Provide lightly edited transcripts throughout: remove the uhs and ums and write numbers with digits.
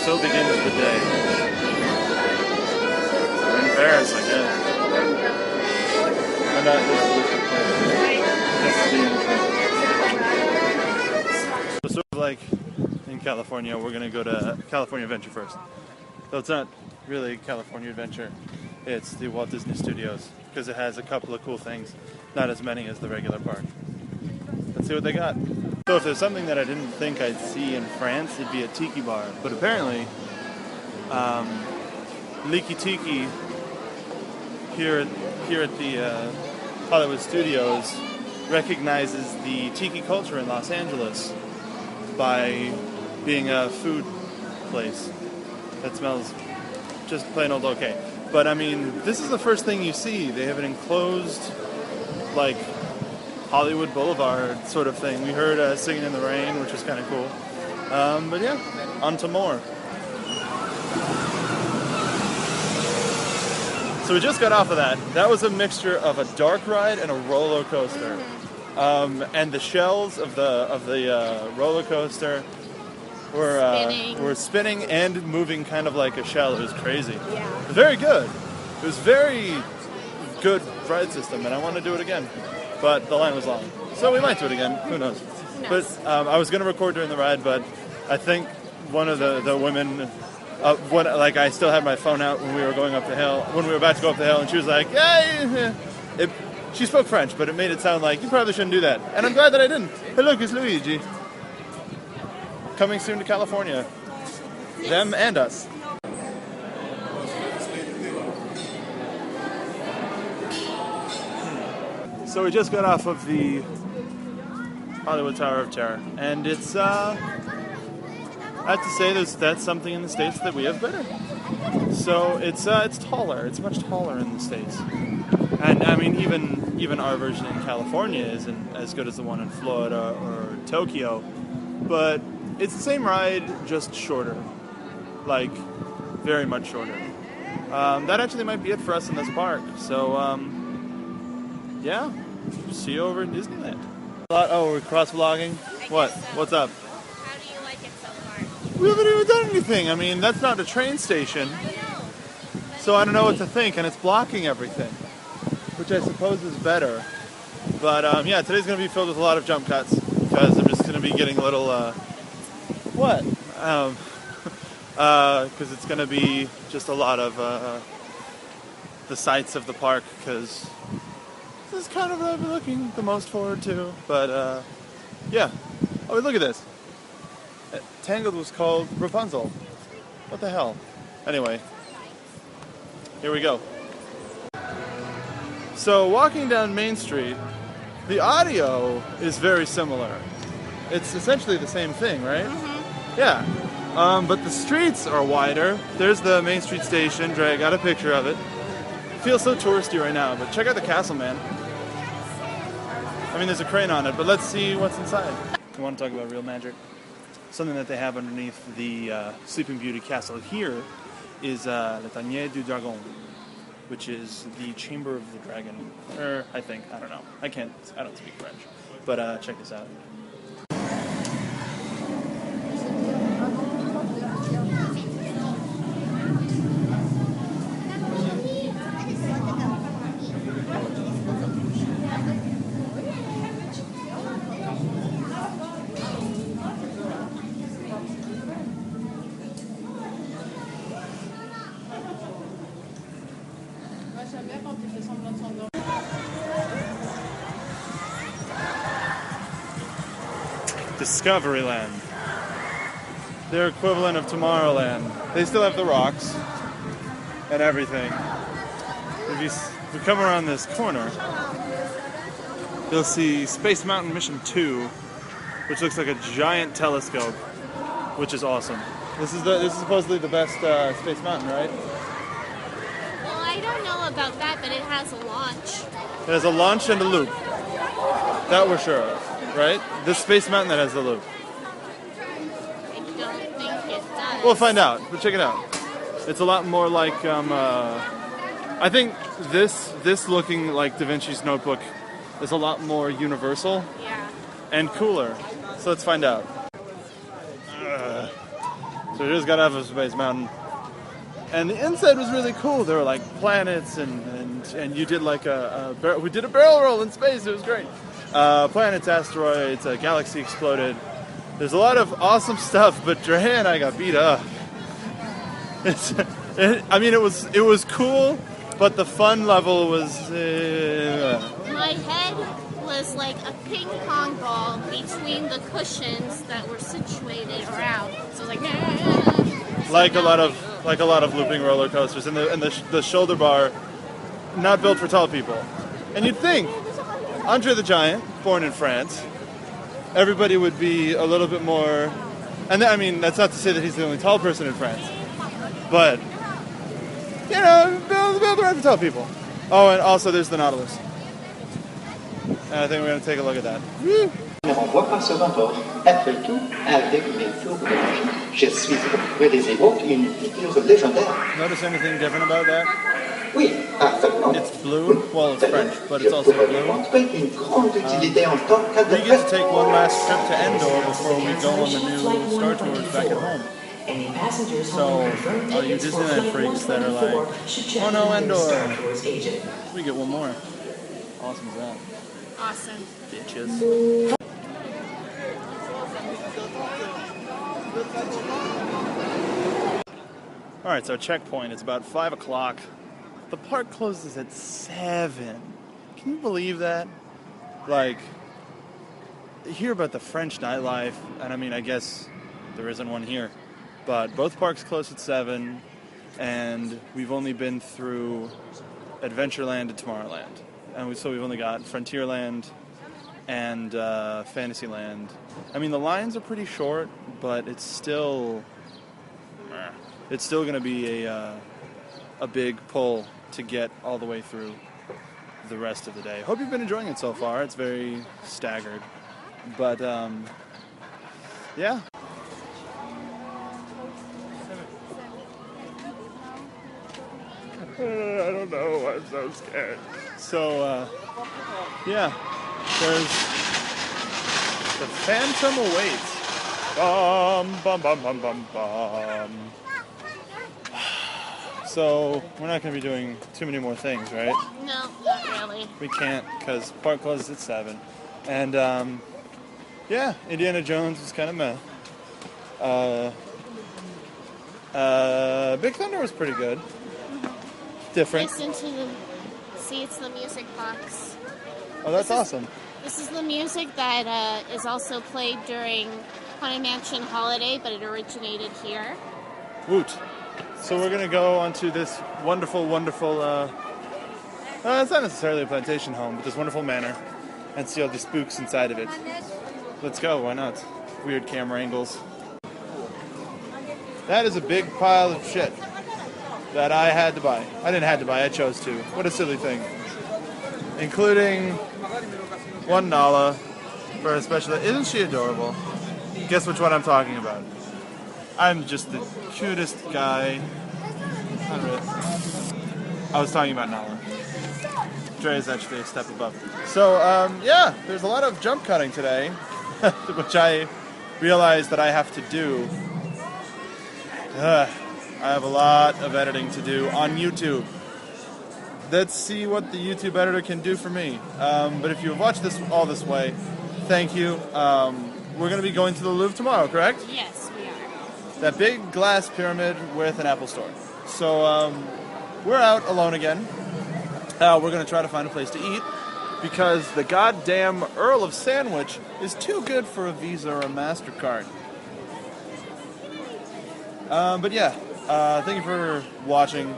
so begins the day. We're in Paris, I guess. Or not this. So sort of like in California, we're gonna go to California Adventure first. Though it's not really California Adventure, it's the Walt Disney Studios, because it has a couple of cool things, not as many as the regular park. Let's see what they got. So if there's something that I didn't think I'd see in France, it'd be a tiki bar. But apparently, Leaky Tiki here at the Hollywood Studios recognizes the tiki culture in Los Angeles by being a food place that smells just plain old okay. But I mean, this is the first thing you see. They have an enclosed, like, Hollywood Boulevard sort of thing. We heard Singing in the Rain, which was kind of cool. But yeah, on to more. So we just got off of that. That was a mixture of a dark ride and a roller coaster. And the shells of the roller coaster were spinning and moving kind of like a shell. It was crazy. Yeah. Very good. It was very good ride system, and I want to do it again. But the line was long. So we might do it again. Who knows? But I was going to record during the ride, but I think one of the women, I still had my phone out when we were going up the hill, when we were about to go up the hill, and she was like, "Hey!" She spoke French, but it made it sound like, you probably shouldn't do that. And I'm glad that I didn't. Hey, look, it's Luigi. Coming soon to California. Yes. Them and us. So we just got off of the Hollywood Tower of Terror, and it's, I have to say that's something in the States that we have better. So it's taller, it's much taller in the States. And I mean, even our version in California isn't as good as the one in Florida or Tokyo, but it's the same ride, just shorter. Like, very much shorter. That actually might be it for us in this park. So, yeah, see you over in Disneyland. Oh, we're cross-vlogging? What? So. What's up? How do you like it so far? We haven't even done anything. I mean, that's not a train station. I know. So I don't know what to think, and it's blocking everything, which I suppose is better. But, yeah, today's going to be filled with a lot of jump cuts, because I'm just going to be getting a little, what? Because it's going to be just a lot of the sights of the park, because this is kind of what I've been looking the most forward to. But, yeah. Oh, look at this. Tangled was called Rapunzel. What the hell? Anyway, here we go. So, walking down Main Street, the audio is very similar. It's essentially the same thing, right? Mm-hmm. Yeah. But the streets are wider. There's the Main Street station. Dre got a picture of it. Feels so touristy right now, but check out the castle, man. I mean, there's a crane on it, but let's see what's inside. You want to talk about real magic? Something that they have underneath the Sleeping Beauty castle here is Le Tanier du Dragon, which is the Chamber of the Dragon. I think. I don't know. I don't speak French. But check this out. Discoveryland. Their equivalent of Tomorrowland. They still have the rocks and everything. If you come around this corner, you'll see Space Mountain Mission 2, which looks like a giant telescope, which is awesome. This is supposedly the best Space Mountain, right? Well, I don't know about that, but it has a launch. It has a launch and a loop. That we're sure of. Right? This Space Mountain that has the loop. I don't think it does. We'll find out, but check it out. It's a lot more like, I think this looking like Da Vinci's Notebook is a lot more universal. Yeah. And cooler. So let's find out. So we just got off of Space Mountain. And the inside was really cool. There were like planets and you did like we did a barrel roll in space. It was great. Planets, asteroids, a galaxy exploded. There's a lot of awesome stuff, but Dre and I got beat up. I mean, it was cool, but the fun level was. My head was like a ping pong ball between the cushions that were situated around. So it was like. Like a lot of looping roller coasters, and the shoulder bar, not built for tall people. And you'd think, Andre the Giant, born in France, everybody would be a little bit more. And I mean, that's not to say that he's the only tall person in France, but you know, build right for tall people. Oh, and also there's the Nautilus. And I think we're gonna take a look at that. Woo! Me renvoie par ce rapport. Après tout, avec mes tours de magie, je suis auprès des évoques une figure légendaire. Notice anything different about that? Oui, parfaitement. It's blue. Well, it's French, but it's also blue. Une grande utilité en tant We get to take one last trip to Endor before we go on the new Star Tours back at home. So, all you Disneyland freaks that are like, oh no, Endor. We get one more. Awesome as that. Awesome. Bitches. Alright, so checkpoint. It's about 5 o'clock. The park closes at 7. Can you believe that? Like, hear about the French nightlife, and I mean, I guess there isn't one here. But both parks close at 7, and we've only been through Adventureland and Tomorrowland. And so we've only got Frontierland and Fantasyland. I mean, the lines are pretty short, but it's still going to be a big pull to get all the way through the rest of the day. Hope you've been enjoying it so far. It's very staggered, but yeah. I don't know. I'm so scared. So, yeah. There's the Phantom awaits. Bum, bum, bum, bum, bum, bum. So, we're not going to be doing too many more things, right? No, not really. We can't, because park closes at 7. And, yeah, Indiana Jones was kind of meh. Big Thunder was pretty good. Different. Listen to the... See, it's the music box. Oh, that's awesome. This is the music that is also played during Haunted Mansion Holiday, but it originated here. Woot. So we're going to go onto this wonderful, wonderful, it's not necessarily a plantation home, but this wonderful manor, and see all the spooks inside of it. Let's go, why not? Weird camera angles. That is a big pile of shit that I had to buy. I didn't have to buy, I chose to. What a silly thing. Including one Nala for a special... Isn't she adorable? Guess which one I'm talking about. I'm just the cutest guy. Not really. I was talking about Nala. Dre is actually a step above. So, yeah, there's a lot of jump cutting today, which I realized that I have to do. I have a lot of editing to do on YouTube. Let's see what the YouTube editor can do for me. But if you've watched this all this way, thank you. We're going to be going to the Louvre tomorrow, correct? Yes, we are. That big glass pyramid with an Apple store. So we're out alone again. We're going to try to find a place to eat because the goddamn Earl of Sandwich is too good for a Visa or a MasterCard. But yeah, thank you for watching.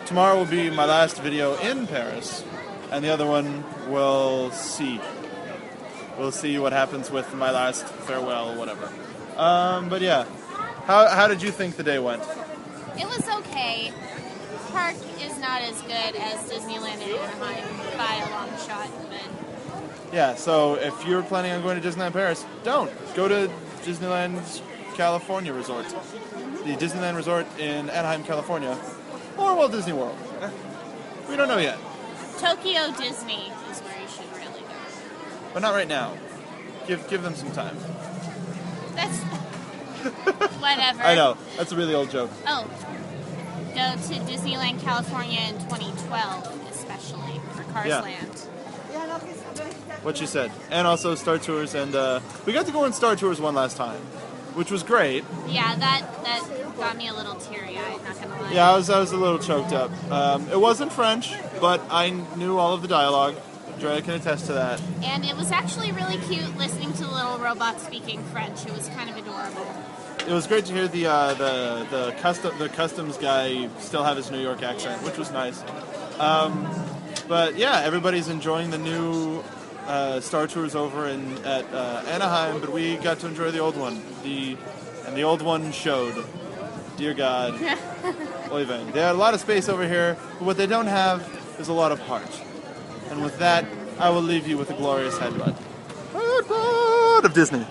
Tomorrow will be my last video in Paris, and the other one we'll see. We'll see what happens with my last farewell, whatever. But yeah, how did you think the day went? It was okay. Park is not as good as Disneyland in Anaheim by a long shot, but... Yeah, so if you're planning on going to Disneyland Paris, don't. Go to Disneyland's California Resort. The Disneyland Resort in Anaheim, California. Or Walt Disney World. We don't know yet. Tokyo Disney is where you should really go. But not right now. Give them some time. That's... Whatever. I know. That's a really old joke. Oh. Go to Disneyland, California in 2012, especially for Cars Yeah. Land. What you said. And also Star Tours, and we got to go on Star Tours one last time, which was great. Yeah, that got me a little teary-eyed, not gonna lie. Yeah, I was a little choked up. It wasn't French, but I knew all of the dialogue. Drea can attest to that. And it was actually really cute listening to the little robot speaking French. It was kind of adorable. It was great to hear the customs guy still have his New York accent, which was nice. But yeah, everybody's enjoying the new Star Tours over at Anaheim, but we got to enjoy the old one. And the old one showed. Dear God. Oy vey. They had a lot of space over here, but what they don't have is a lot of heart. And with that, I will leave you with a glorious headbutt. Headbutt of Disney.